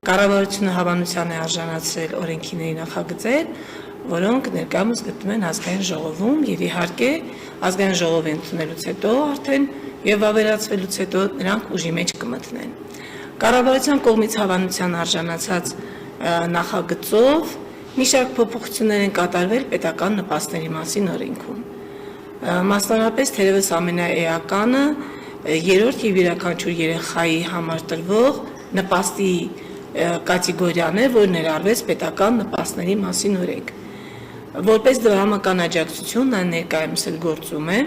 Կառավարությունը հավանության է արժանացրել օրենքիների նախագծեր, որոնք ներկայումս գտնվում են ազգային ժողովում եւ իհարկե ազգային ժողովի ընդունելուց հետո արդեն եւ ավերացվելուց հետո նրանք ուժի մեջ կմտնեն։ Կառավարության կողմից հավանության արժանացած նախագծով մի շարք փոփոխություններ են կատարվել պետական նպաստների մասին օրենքում։ Մասնավորապես թերևս ամենաէականը երրորդ եւ յուրաքանչյուր երեխայի համար տրվող նպաստի կատեգորիան է, որ ներառվեց պետական նպաստների մասին օրենք։ Որպես դրամական աջակցություն նա ներկայումս էլ գործում է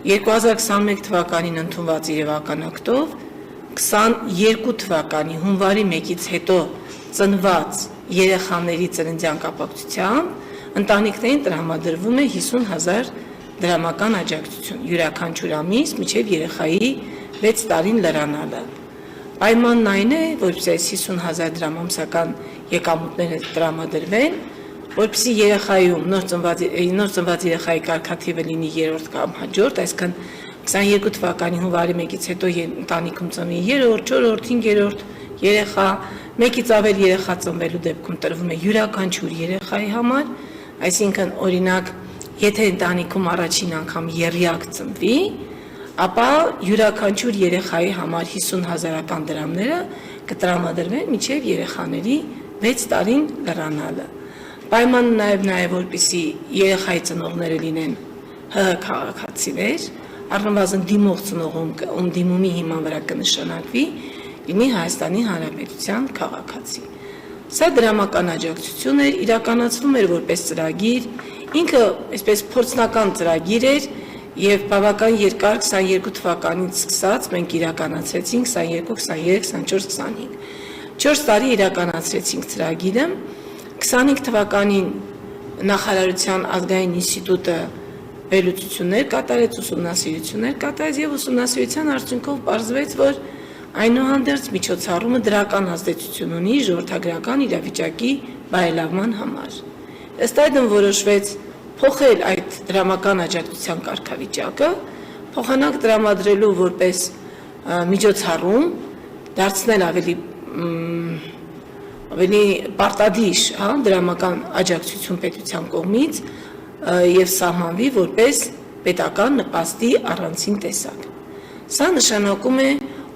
2021 թվականին ընդունված իրավական ակտով 22 թվականի հունվարի 1-ից հետո ծնված երեխաների ծննդյան կապակցությամբ ընտանիքներին տրամադրվում է 50,000 դրամական աջակցություն յուրաքանչյուր ամիս մինչև երեխայի 6 տարին լրանալը։ Պայմանն այն է, որպեսզի այս 50,000 դրամ ամսական եկամուտները տրամադրվեն, որպեսզի երեխայում նոր ծնված երեխայի կարգաթիվը լինի երրորդ կամ հաջորդ, այսինքն 22 թվականի հունվարի 1-ից հետո ընտանիքում ծնվի 3-րդ, 4-րդ, 5-րդ երեխա, մեկից ավել երեխա ծնվելու դեպքում տրվում է յուրաքանչյուր երեխայի համար, այսինքն օրինակ, եթե ընտանիքում առաջին անգամ եռյակ ծնվի, ապա յուրաքանչյուր երեխայի համար 50,000 դրամները կտրամադրվեն մինչև երեխաների 6 տարին լրանալը։ Պայմանը նաև որպեսզի երեխայի ծնողները լինեն ՀՀ քաղաքացիներ, առնվազն դիմող ծնողում դիմումի հիման վրա կնշանակվի լինի Հայաստանի Հանրապետության քաղաքացի։ Սա դրամական աջակցություն էր, իրականացվում էր որպես ծրագիր, ինքը այսպես փորձնական ծրագիր էր եւ բավական երկար 22 թվականից սկսած մենք իրականացրեցինք 22, 23, 24, 25։ 4 տարի իրականացրեցինք ծրագիրը, 25 թվականին նախարարության ազգային ինստիտուտը վերլուծություններ կատարեց, ուսումնասիրություններ կատարեց եւ ուսումնասիրության արդյունքով պարզվեց, որ այնուհանդերձ միջոցառումը դրական ազդեցություն ունի ժողովրդագրական իրավիճակի բարելավման համար։ Ըստ այդմ որոշվեց փոխել այդ դրամական աջակցության կարգավիճակը, փոխանակ տրամադրելու որպես միջոցառում, դարձնել ավելի պարտադիր, դրամական աջակցություն պետության կողմից եւ սահմանվի որպես պետական նպաստի առանցին տեսակ։ Սա նշանակում է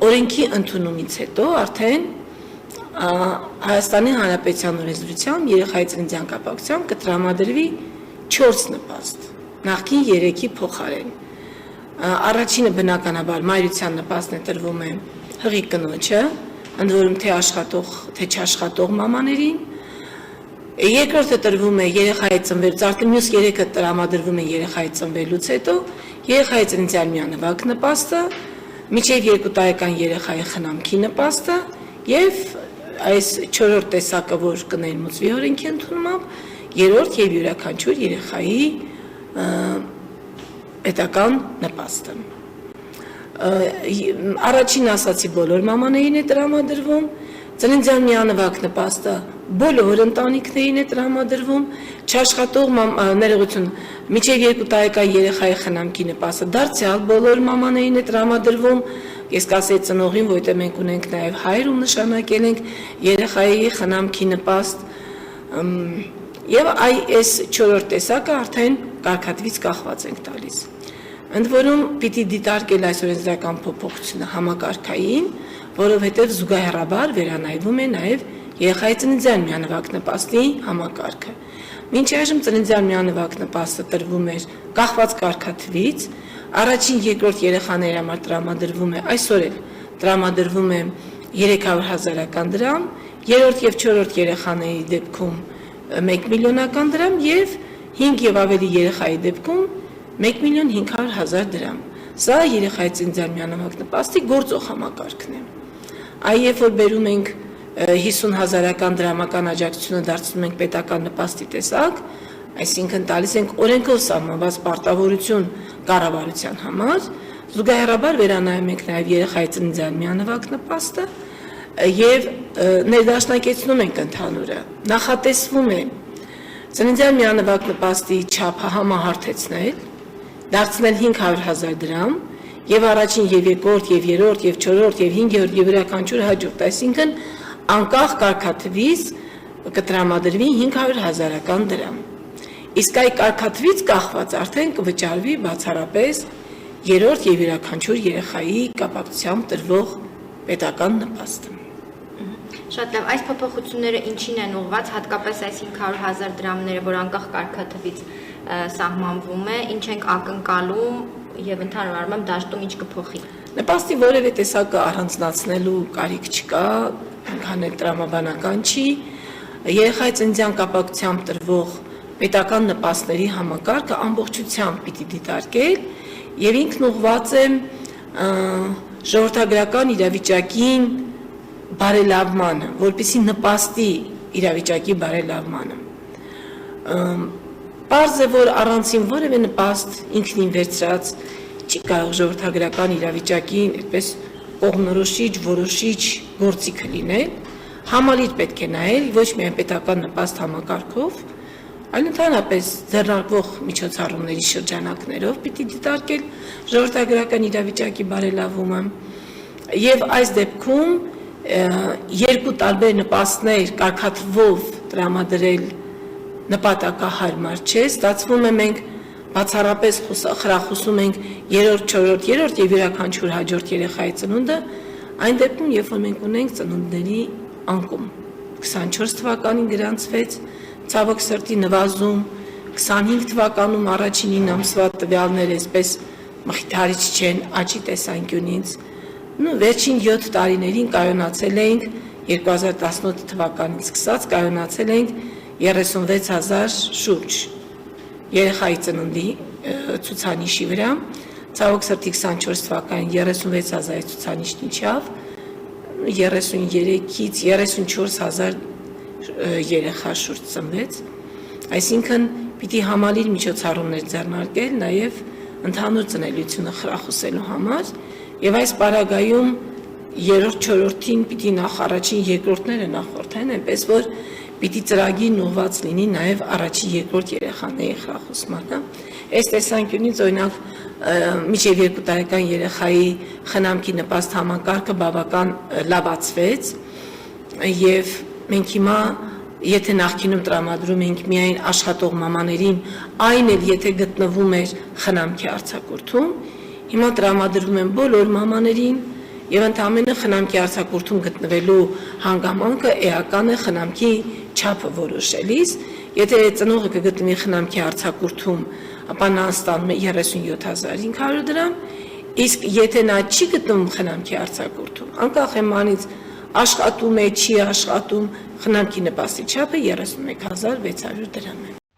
օրենքի ընդունումից հետո արդեն Հայաստանի Հանրապետության օրենսդրությամբ երեխայի ծննդյան կապակցությամբ կտրամադրվի 4 նպաստ, նախքին 3-ի փոխարեն։ Առաջինը բնականաբար մայրության նպաստն է տրվում է հղի կնոջը, ընդ որում թե աշխատող, թե չաշխատող մամաներին։ Երկրորդը տրվում է երեխայի ծնվելուց, արդեն մյուս 3-ը տրամադրվում է երեխայի ծնվելուց հետո, երեխայի ծննդյան միանվագ նպաստը, մինչև 2 տարեկան երեխայի խնամքի նպաստը եւ այս 4-րդ տեսակը, որ կներմուծվի օրենքի ընդունումով, 3-րդ եւ յուրաքանչյուր երեխայի պետական նպաստը։ Առաջին ասացի բոլոր մամաներին է տրամադրվում, ծննդյան միանվագ նպաստը բոլոր ընտանիքներին է տրամադրվում, չաշխատող ներողություն, մինչև 2 տարեկան երեխայի խնամքի նպաստը դարձյալ բոլոր մամաներին է տրամադրվում, ես կասեի ծնողին, որտեղ մենք ունենք նաև հայր ու նշանակել ենք երեխայի խնամքի նպաստ, եւ այս 4-րդ տեսակը արդեն կարգատվից կախված ենք տալիս։ Ընդ որում պիտի դիտարկել այս օրենսդրական փոփոխությունը համակարգային, որովհետև զուգահեռաբար վերանայվում է նաև երեխայի ծննդյան միանվագ նպաստի համակարգը։ Մինչ այժմ ծննդյան միանվագ նպաստը տրվում էր կախված կարգաթվից, առաջին, երկրորդ երեխաների համար տրամադրվում է, այսօր էլ տրամադրվում է 300,000 դրամ, երրորդ եւ չորրորդ երեխաների դեպքում 1 միլիոնական դրամ եւ 5 եւ ավելի երեխայի դեպքում 1,500,000 դրամ։ Սա երեխայի ծննդյան միանվագ նպաստի գործող համակարգն է։ Այ երբ որ բերում ենք 50,000 դրամական աջակցությունը դարձնում ենք պետական նպաստի տեսակ, այսինքն տալիս ենք օրենքով սահմանված պարտավորություն կառավարության համար, զուգահեռաբար վերանայում ենք նաև երեխայի ծննդյան միանվագ նպաստը եւ ներդաշնակեցնում ենք ընդհանուրը։ Նախատեսվում է ծննդյան միանվագ նպաստի չափը համահարթեցնել, դարձնել 500,000 դրամ եւ առաջին եւ երկրորդ եւ երրորդ եւ չորրորդ եւ 5-րդ եւ յուրաքանչյուր հաջորդ, այսինքն անկախ կարգաթվից կտրամադրվի 500,000 դրամ։ Իսկ այ կարգաթվից կախված արդեն կվճարվի բացառապես երրորդ եւ յուրաքանչյուր երեխայի կապակցությամբ տրվող պետական նպաստը։ Շատ լավ, այս փոփոխությունները ինչին են ուղղված, հատկապես այս 500,000 դրամները, որ անկախ կարգաթվից սահմանվում է, ինչ ենք ակնկալում եւ ընդհանուր առմամբ դաշտում ինչ կփոխի։ Նպաստի որևէ տեսակը առանձնացնելու կարիք չկա, այնքան էլ տրամաբանական չի, երեխայի ծննդյան կապակցությամբ տրվող պետական նպաստների համակարգը ամբողջությամբ պիտի դիտարկել եւ ինքն ուղղված է ժողովրդագրական իրավիճակին բարելավմանը, որպեսզի նպաստի իրավիճակի բարելավմանը։ Պարզ է, որ առանցին որևէ նպաստ ինքնին վերցրած չի կարող ժողովրդագրական իրավիճակին այդպես կողմնորոշիչ, որոշիչ գործիքը լինել, համալիր պետք է նայել ոչ միայն պետական նպաստ համակարգով, այլ ընդհանրապես ձեռնարկվող միջոցառումների շրջանակներով պիտի դիտարկել ժողովրդագրական իրավիճակի բարելավումը եւ այս դեպքում երկու տարբեր նպաստներ կարգաթվով տրամադրել նպատակահարմար չէ, ստացվում է մենք բացառապես խրախուսում ենք երրորդ, չորրորդ, երրորդ եւ յուրաքանչյուր հաջորդ երեխայի ծնունդը, այն դեպքում, երբ որ մենք ունենք ծնունդների անկում 24 թվականին գրանցվեց ցավոք սրտի նվազում, 25 թվականում առաջին 9 ամսվա տվյալները այսպես մխիթարիչ չեն աճի տեսանկյունից, վերջին 7 տարիներին կայունացել ենք 2018 թվականից սկսած կայունացել ենք 36,000 շուրջ երեխայի ծննդի ցուցանիշի վրա, ցավոք սրտի 24 թվականին 36,000 ցուցանիշն իջավ, 33-ից 34,000 երեխա շուրջ ծնվեց, այսինքն պիտի համալիր միջոցառումներ ձեռնարկել նաև ընդհանուր ծնելիությունը խրախուսելու համար եւ այս պարագայում երրորդ, չորրորդին պիտի նախ առաջին երկրորդները նախորդեն, այնպես որ պիտի ծրագիրն ուղղված լինի նաև առաջին երկրորդ երեխաների խրախուսմանը։ Այս տեսանկյունից օրինակ մինչև 2 տարեկան երեխայի խնամքի նպաստ համակարգը բավական լավացվեց եւ մենք հիմա եթե նախկինում տրամադրում ենք միայն աշխատող մամաներին, այն էլ եթե գտնվում էր խնամքի արձակուրդում, հիմա տրամադրվում են բոլոր մամաներին եւ ընդհանրապես խնամքի արձակուրդում գտնվելու հանգամանքը էական է խնամքի չափը որոշելիս, եթե ծնողը կգտնվի խնամքի արձակուրդում, ապա նա ստանում է 37,500 դրամ, իսկ եթե նա չի գտնվում խնամքի արձակուրդում, անկախ էմանից աշխատում է, չի աշխատում, խնամքի նպաստի չափը 31,600 դրամ է։